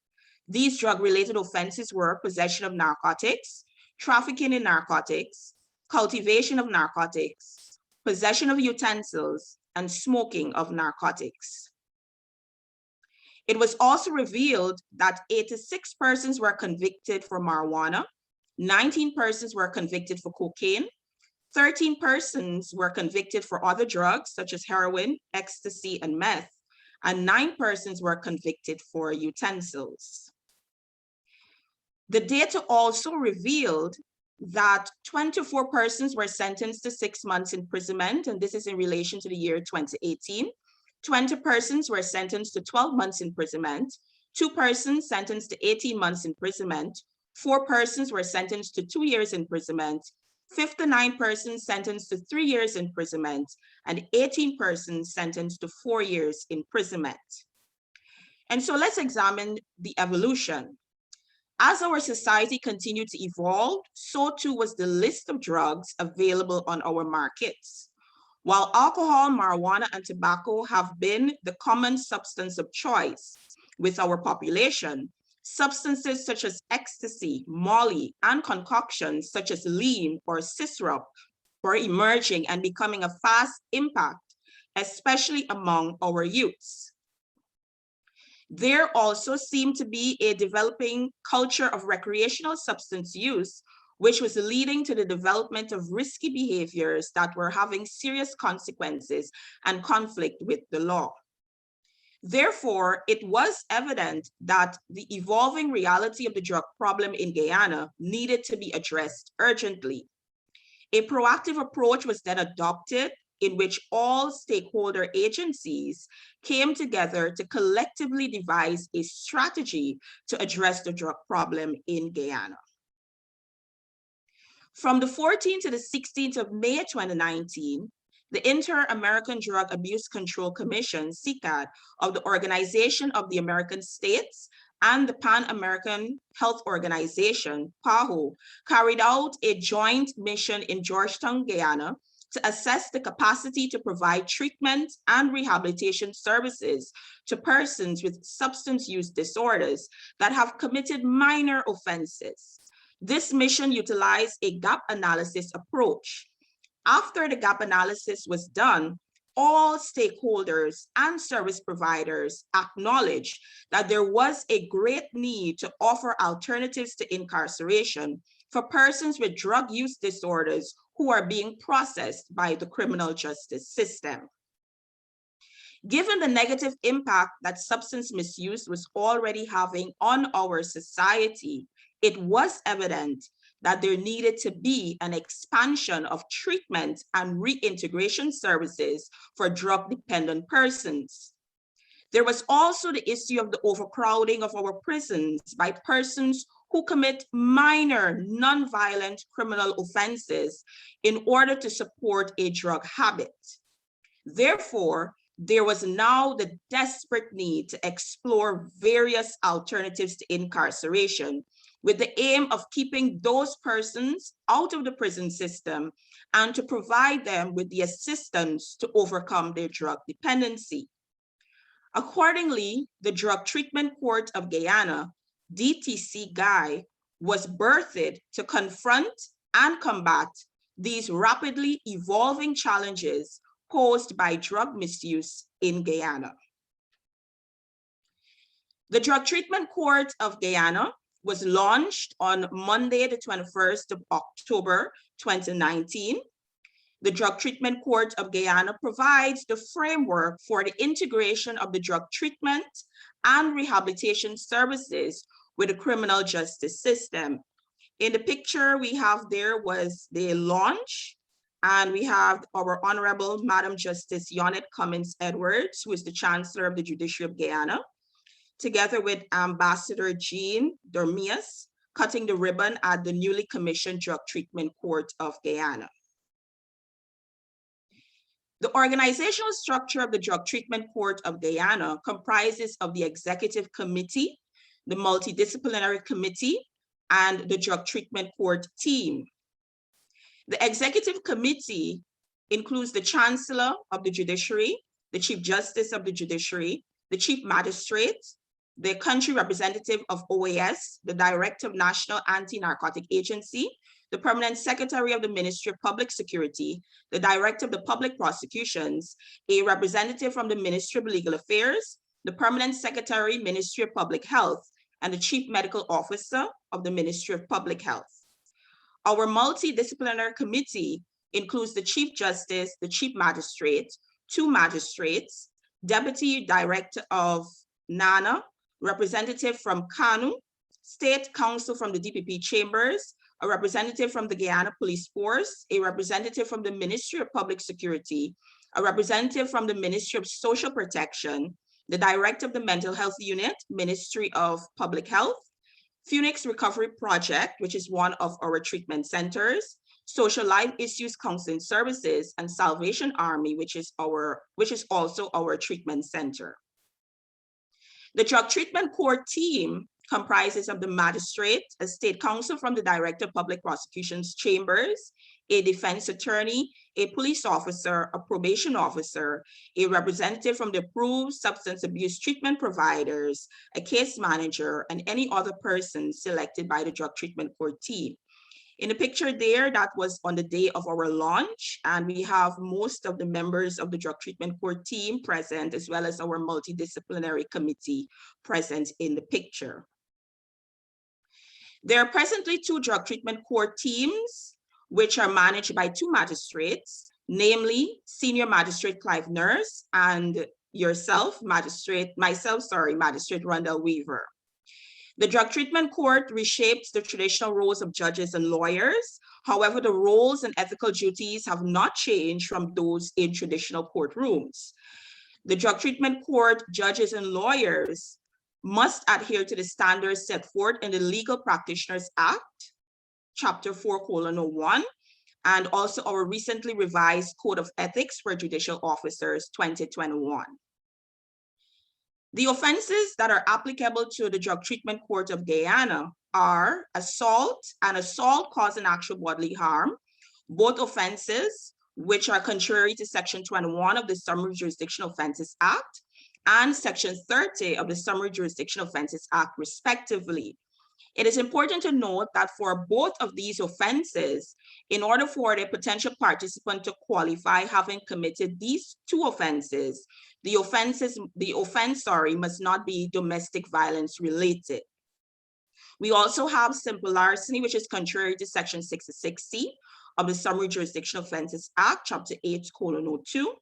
These drug-related offenses were possession of narcotics, trafficking in narcotics, cultivation of narcotics, possession of utensils, and smoking of narcotics. It was also revealed that 86 persons were convicted for marijuana, 19 persons were convicted for cocaine, 13 persons were convicted for other drugs such as heroin, ecstasy, and meth, and 9 persons were convicted for utensils. The data also revealed that 24 persons were sentenced to 6 months imprisonment, and this is in relation to the year 2018. 20 persons were sentenced to 12 months imprisonment, 2 persons sentenced to 18 months imprisonment, 4 persons were sentenced to 2 years imprisonment, 59 persons sentenced to 3 years imprisonment, and 18 persons sentenced to 4 years imprisonment. And so let's examine the evolution. As our society continued to evolve, so too was the list of drugs available on our markets. While alcohol, marijuana, and tobacco have been the common substance of choice with our population, substances such as ecstasy, molly, and concoctions such as lean or syrup were emerging and becoming a fast impact, especially among our youths. There also seemed to be a developing culture of recreational substance use, which was leading to the development of risky behaviors that were having serious consequences and conflict with the law. Therefore, it was evident that the evolving reality of the drug problem in Guyana needed to be addressed urgently. A proactive approach was then adopted in which all stakeholder agencies came together to collectively devise a strategy to address the drug problem in Guyana. From the 14th to the 16th of May 2019, the Inter-American Drug Abuse Control Commission, CICAD, of the Organization of the American States and the Pan-American Health Organization, PAHO, carried out a joint mission in Georgetown, Guyana, to assess the capacity to provide treatment and rehabilitation services to persons with substance use disorders that have committed minor offenses. This mission utilized a gap analysis approach. After the gap analysis was done, all stakeholders and service providers acknowledged that there was a great need to offer alternatives to incarceration for persons with drug use disorders who are being processed by the criminal justice system. Given the negative impact that substance misuse was already having on our society, it was evident that there needed to be an expansion of treatment and reintegration services for drug-dependent persons. There was also the issue of the overcrowding of our prisons by persons who commit minor non-violent criminal offenses in order to support a drug habit. Therefore, there was now the desperate need to explore various alternatives to incarceration with the aim of keeping those persons out of the prison system and to provide them with the assistance to overcome their drug dependency. Accordingly, the Drug Treatment Court of Guyana, DTC GUI, was birthed to confront and combat these rapidly evolving challenges posed by drug misuse in Guyana. The Drug Treatment Court of Guyana was launched on Monday, the 21st of October, 2019. The Drug Treatment Court of Guyana provides the framework for the integration of the drug treatment and rehabilitation services with the criminal justice system. In the picture we have there was the launch, and we have our Honorable Madam Justice Yonette Cummins Edwards, who is the Chancellor of the Judiciary of Guyana, together with Ambassador Jean Dormias, cutting the ribbon at the newly commissioned Drug Treatment Court of Guyana. The organizational structure of the Drug Treatment Court of Guyana comprises of the Executive Committee, the Multidisciplinary Committee, and the Drug Treatment Court team. The Executive Committee includes the Chancellor of the Judiciary, the Chief Justice of the Judiciary, the Chief Magistrate, the Country Representative of OAS, the Director of National Anti-Narcotic Agency, the Permanent Secretary of the Ministry of Public Security, the Director of the Public Prosecutions, a representative from the Ministry of Legal Affairs, the Permanent Secretary, Ministry of Public Health, and the Chief Medical Officer of the Ministry of Public Health. Our multidisciplinary committee includes the Chief Justice, the Chief Magistrate, 2 magistrates, Deputy Director of NANA, representative from KANU, State Counsel from the DPP Chambers, a representative from the Guyana Police Force, a representative from the Ministry of Public Security, a representative from the Ministry of Social Protection, the Director of the Mental Health Unit, Ministry of Public Health, Phoenix Recovery Project, which is one of our treatment centers, Social Life Issues Counseling Services, and Salvation Army, which is also our treatment center. The drug treatment court team comprises of the magistrate, a state counsel from the Director of Public Prosecutions Chambers, a defense attorney, a police officer, a probation officer, a representative from the approved substance abuse treatment providers, a case manager, and any other person selected by the drug treatment court team. In the picture there, that was on the day of our launch, and we have most of the members of the drug treatment court team present, as well as our multidisciplinary committee present in the picture. There are presently 2 drug treatment court teams, which are managed by 2 magistrates, namely Senior Magistrate Clive Nurse and Magistrate Rondell Weaver. The drug treatment court reshapes the traditional roles of judges and lawyers. However, the roles and ethical duties have not changed from those in traditional courtrooms. The drug treatment court judges and lawyers must adhere to the standards set forth in the Legal Practitioners Act, Chapter 4:01, and also our recently revised Code of Ethics for Judicial Officers, 2021. The offenses that are applicable to the Drug Treatment Court of Guyana are assault and assault causing actual bodily harm, both offenses which are contrary to Section 21 of the Summary Jurisdiction Offenses Act and Section 30 of the Summary Jurisdiction Offenses Act, respectively. It is important to note that for both of these offenses, in order for the potential participant to qualify having committed these 2 offenses, the offense must not be domestic violence related. We also have simple larceny, which is contrary to Section 66C of the Summary Jurisdiction Offenses Act, Chapter 8:02.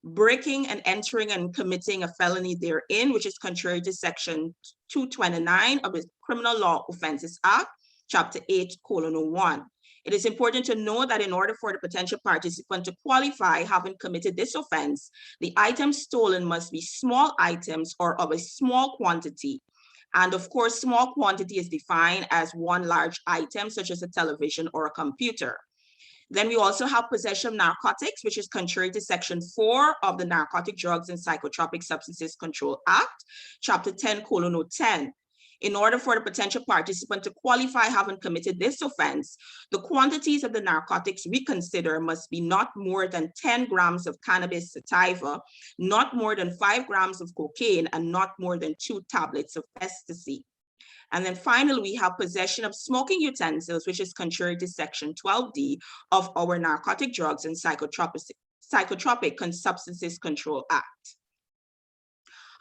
Breaking and entering and committing a felony therein, which is contrary to Section 229 of the Criminal Law Offenses Act, Chapter 8:01. It is important to know that in order for the potential participant to qualify having committed this offense, the items stolen must be small items or of a small quantity. And of course, small quantity is defined as 1 large item, such as a television or a computer. Then we also have possession of narcotics, which is contrary to Section 4 of the Narcotic Drugs and Psychotropic Substances Control Act, Chapter 10:10. In order for the potential participant to qualify having committed this offense, the quantities of the narcotics we consider must be not more than 10 grams of cannabis sativa, not more than 5 grams of cocaine, and not more than 2 tablets of ecstasy. And then finally, we have possession of smoking utensils, which is contrary to Section 12D of our Narcotic Drugs and Psychotropic Substances Control Act.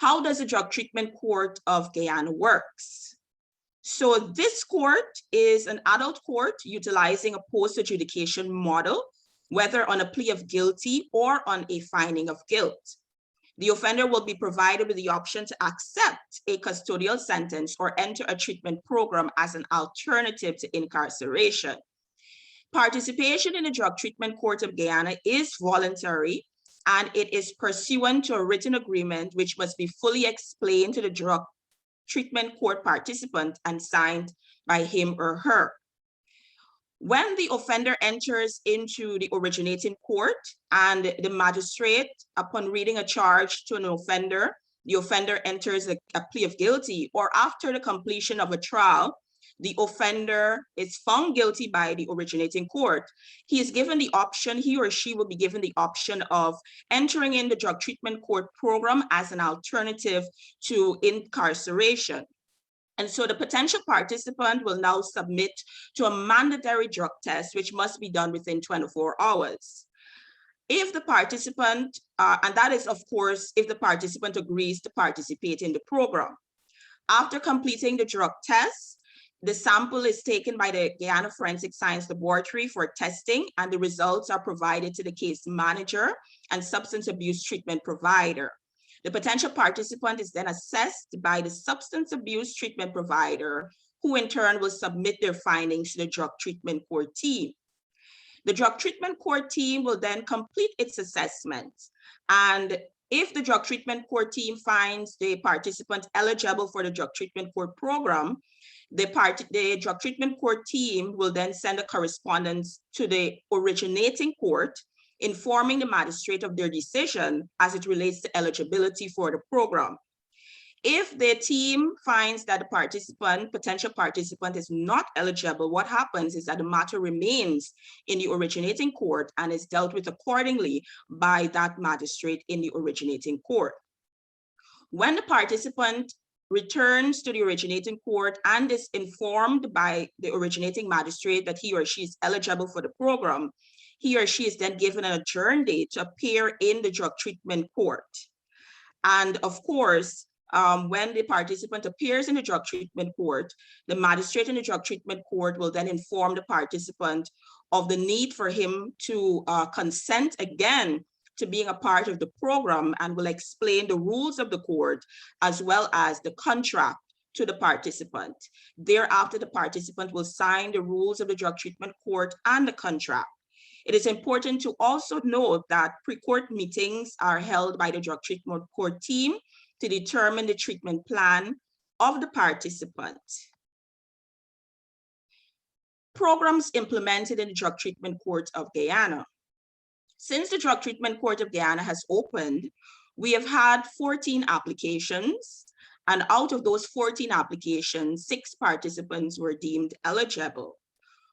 How does the Drug Treatment Court of Guyana works? So this court is an adult court utilizing a post-adjudication model, whether on a plea of guilty or on a finding of guilt. The offender will be provided with the option to accept a custodial sentence or enter a treatment program as an alternative to incarceration. Participation in the Drug Treatment Court of Guyana is voluntary, and it is pursuant to a written agreement which must be fully explained to the drug treatment court participant and signed by him or her. When the offender enters into the originating court and the magistrate, upon reading a charge to an offender, the offender enters a plea of guilty, or after the completion of a trial, the offender is found guilty by the originating court, he or she will be given the option of entering in the drug treatment court program as an alternative to incarceration. And so the potential participant will now submit to a mandatory drug test, which must be done within 24 hours. If the participant, and that is, of course, if the participant agrees to participate in the program. After completing the drug test, the sample is taken by the Guyana Forensic Science Laboratory for testing, and the results are provided to the case manager and substance abuse treatment provider. The potential participant is then assessed by the substance abuse treatment provider, who in turn will submit their findings to the drug treatment court team. The drug treatment court team will then complete its assessment. And if the drug treatment court team finds the participant eligible for the drug treatment court program, the drug treatment court team will then send a correspondence to the originating court, informing the magistrate of their decision as it relates to eligibility for the program. If the team finds that the potential participant is not eligible, what happens is that the matter remains in the originating court and is dealt with accordingly by that magistrate in the originating court. When the participant returns to the originating court and is informed by the originating magistrate that he or she is eligible for the program, he or she is then given an adjourned date to appear in the drug treatment court. And of course, when the participant appears in the drug treatment court, the magistrate in the drug treatment court will then inform the participant of the need for him to consent again to being a part of the program, and will explain the rules of the court as well as the contract to the participant. Thereafter, the participant will sign the rules of the drug treatment court and the contract. It is important to also note that pre-court meetings are held by the drug treatment court team to determine the treatment plan of the participant. Programs implemented in the Drug Treatment Court of Guyana. Since the Drug Treatment Court of Guyana has opened, we have had 14 applications, and out of those 14 applications, 6 participants were deemed eligible.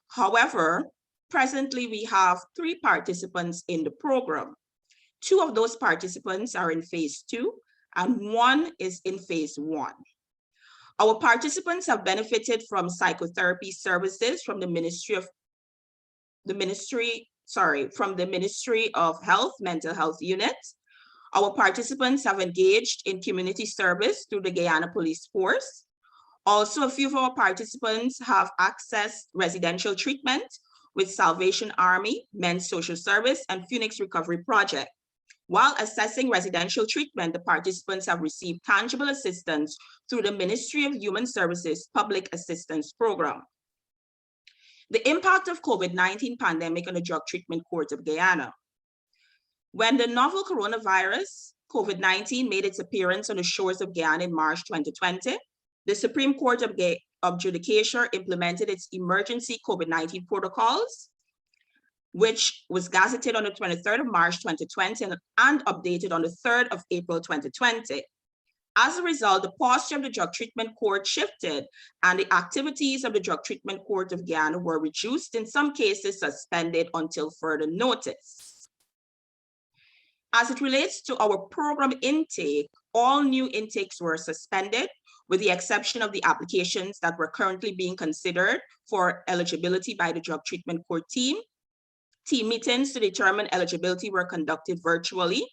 However, presently we have 3 participants in the program. 2 of those participants are in phase 2 and 1 is in phase 1. Our participants have benefited from psychotherapy services from the Ministry of Health, Mental Health Unit. Our participants have engaged in community service through the Guyana Police Force. Also, a few of our participants have accessed residential treatment with Salvation Army, Men's Social Service, and Phoenix Recovery Project. While assessing residential treatment, the participants have received tangible assistance through the Ministry of Human Services Public Assistance Program. The impact of COVID-19 pandemic on the Drug Treatment Court of Guyana. When the novel coronavirus, COVID-19, made its appearance on the shores of Guyana in March 2020, the Supreme Court of Judicature implemented its emergency COVID-19 protocols, which was gazetted on the 23rd of March 2020 and updated on the 3rd of April 2020. As a result, the posture of the Drug Treatment Court shifted and the activities of the Drug Treatment Court of Guyana were reduced, in some cases suspended until further notice. As it relates to our program intake, all new intakes were suspended with the exception of the applications that were currently being considered for eligibility by the Drug Treatment Court team. Team meetings to determine eligibility were conducted virtually.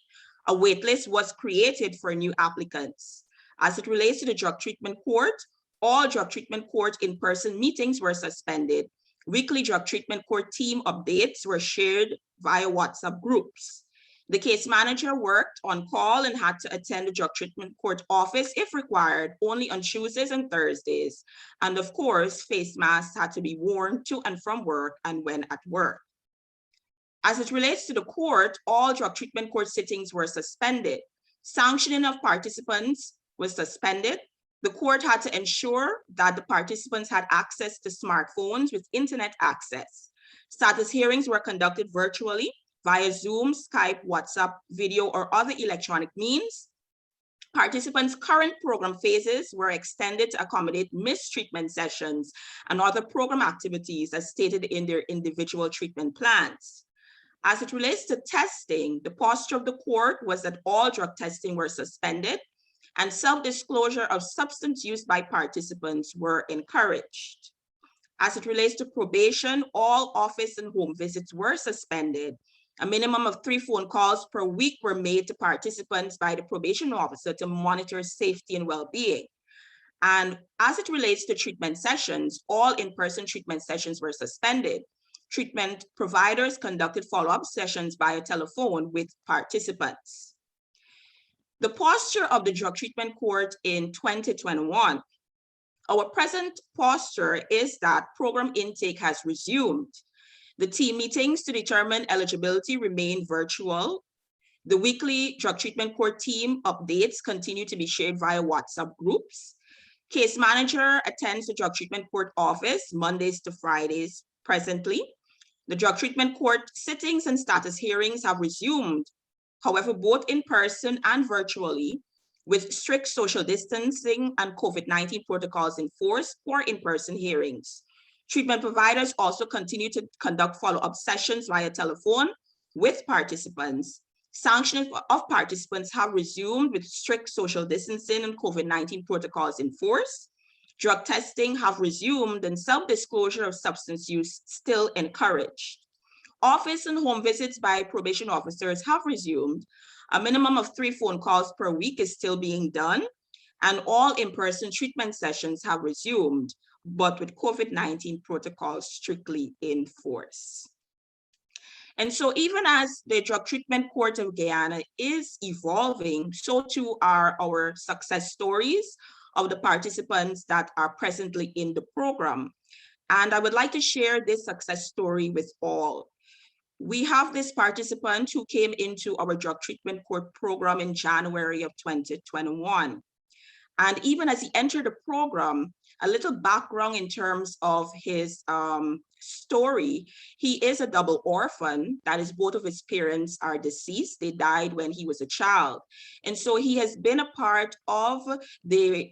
A waitlist was created for new applicants. As it relates to the Drug Treatment Court, all Drug Treatment Court in-person meetings were suspended. Weekly Drug Treatment Court team updates were shared via WhatsApp groups. The case manager worked on call and had to attend the Drug Treatment Court office if required, only on Tuesdays and Thursdays. And of course, face masks had to be worn to and from work and when at work. As it relates to the court, all Drug Treatment Court sittings were suspended. Sanctioning of participants was suspended. The court had to ensure that the participants had access to smartphones with internet access. Status hearings were conducted virtually via Zoom, Skype, WhatsApp, video, or other electronic means. Participants' current program phases were extended to accommodate missed treatment sessions and other program activities as stated in their individual treatment plans. As it relates to testing, the posture of the court was that all drug testing were suspended and self-disclosure of substance use by participants were encouraged. As it relates to probation, all office and home visits were suspended. A minimum of 3 phone calls per week were made to participants by the probation officer to monitor safety and well-being. And as it relates to treatment sessions, all in-person treatment sessions were suspended. Treatment providers conducted follow-up sessions via telephone with participants. The posture of the Drug Treatment Court in 2021. Our present posture is that program intake has resumed. The team meetings to determine eligibility remain virtual. The weekly Drug Treatment Court team updates continue to be shared via WhatsApp groups. Case manager attends the Drug Treatment Court office Mondays to Fridays presently. The Drug Treatment Court sittings and status hearings have resumed. However, both in person and virtually, with strict social distancing and COVID-19 protocols enforced for in-person hearings. Treatment providers also continue to conduct follow-up sessions via telephone with participants. Sanctioning of participants have resumed with strict social distancing and COVID-19 protocols enforced. Drug testing have resumed and self-disclosure of substance use still encouraged. Office and home visits by probation officers have resumed. A minimum of 3 phone calls per week is still being done, and all in-person treatment sessions have resumed, but with COVID-19 protocols strictly in force. And so even as the Drug Treatment Court of Guyana is evolving, so too are our success stories of the participants that are presently in the program. And I would like to share this success story with all. We have this participant who came into our Drug Treatment Court program in January of 2021. And even as he entered the program, a little background in terms of his story, he is a double orphan. That is, both of his parents are deceased. They died when he was a child. And so he has been a part of the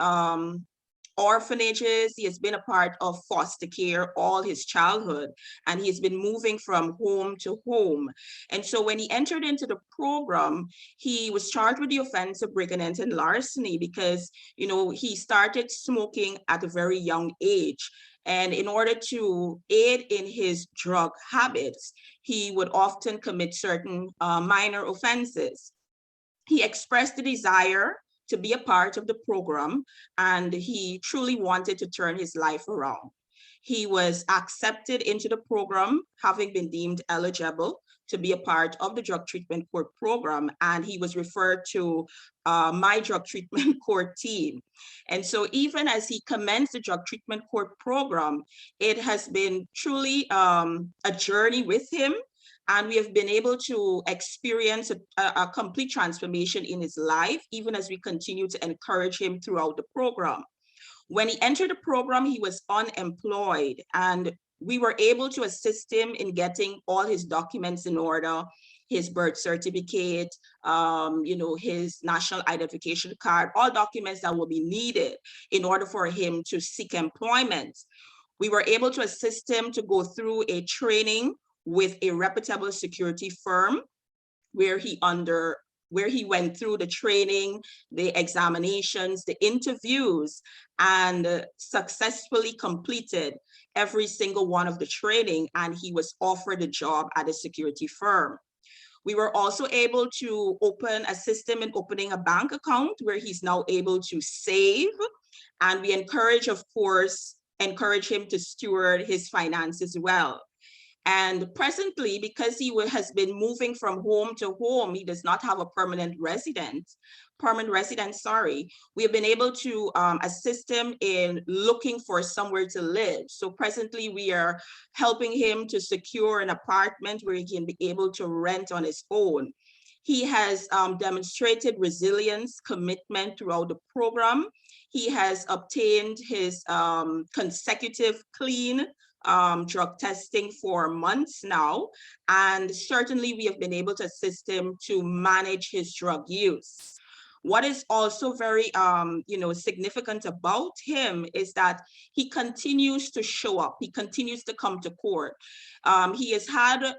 orphanages. He has been a part of foster care all his childhood, and he's been moving from home to home. And so when he entered into the program, he was charged with the offense of breaking and entering larceny because, you know, he started smoking at a very young age. And in order to aid in his drug habits, he would often commit certain minor offenses. He expressed the desire to be a part of the program, and he truly wanted to turn his life around. He was accepted into the program, having been deemed eligible to be a part of the Drug Treatment Court program, and he was referred to my Drug Treatment Court team. And so even as he commenced the Drug Treatment Court program, it has been truly a journey with him. And we have been able to experience a complete transformation in his life, even as we continue to encourage him throughout the program. When he entered the program, he was unemployed, and we were able to assist him in getting all his documents in order, his birth certificate, his national identification card, all documents that will be needed in order for him to seek employment. We were able to assist him to go through a training with a reputable security firm where he went through the training, the examinations, the interviews, and successfully completed every single one of the training, and he was offered a job at a security firm. We were also able to assist him in opening a bank account where he's now able to save, and we encourage him to steward his finances well. And presently, because he has been moving from home to home, he does not have a permanent residence. We have been able to assist him in looking for somewhere to live. So presently, we are helping him to secure an apartment where he can be able to rent on his own. He has demonstrated resilience, commitment throughout the program. He has obtained his consecutive clean drug testing for months now, and certainly we have been able to assist him to manage his drug use. What is also very significant about him is that he continues to show up. He continues to come to court. He has had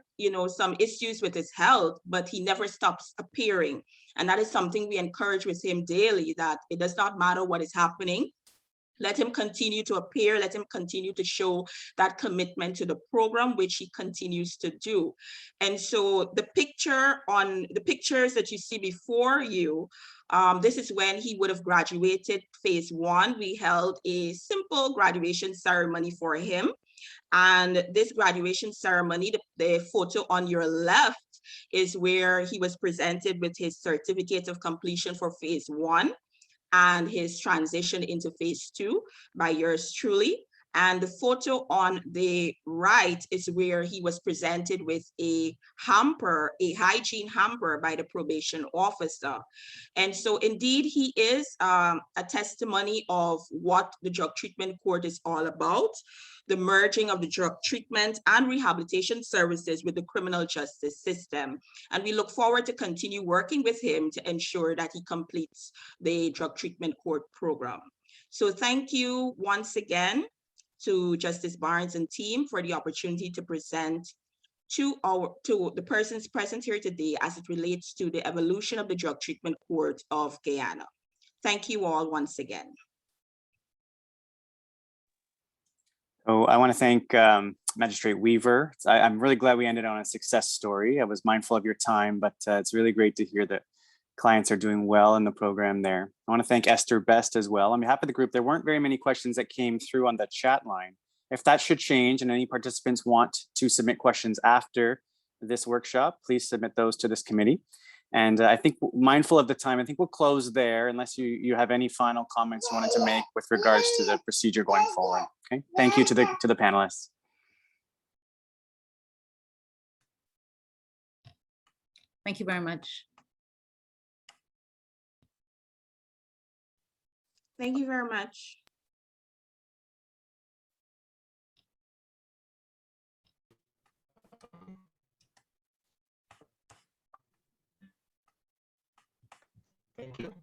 some issues with his health, but he never stops appearing. And that is something we encourage with him daily, that it does not matter what is happening. Let him continue to appear. Let him continue to show that commitment to the program, which he continues to do. And so the pictures that you see before you, this is when he would have graduated phase 1. We held a simple graduation ceremony for him. And this graduation ceremony, the photo on your left is where he was presented with his certificate of completion for phase 1. And his transition into phase 2 by yours truly. And the photo on the right is where he was presented with a hamper, a hygiene hamper by the probation officer. And so indeed, he is a testimony of what the drug treatment court is all about, the merging of the drug treatment and rehabilitation services with the criminal justice system. And we look forward to continue working with him to ensure that he completes the drug treatment court program. So thank you once again to Justice Barnes and team for the opportunity to present to the persons present here today as it relates to the evolution of the drug treatment court of Guyana. Thank you all once again. Oh, I want to thank Magistrate Weaver. I'm really glad we ended on a success story. I was mindful of your time, but it's really great to hear that clients are doing well in the program there. I want to thank Esther Best as well. On behalf of the group, there weren't very many questions that came through on the chat line. If that should change and any participants want to submit questions after this workshop, please submit those to this committee. And I think, mindful of the time, I think we'll close there unless you have any final comments you wanted to make with regards to the procedure going forward. Okay, thank you to the panelists. Thank you very much. Thank you very much. Thank you.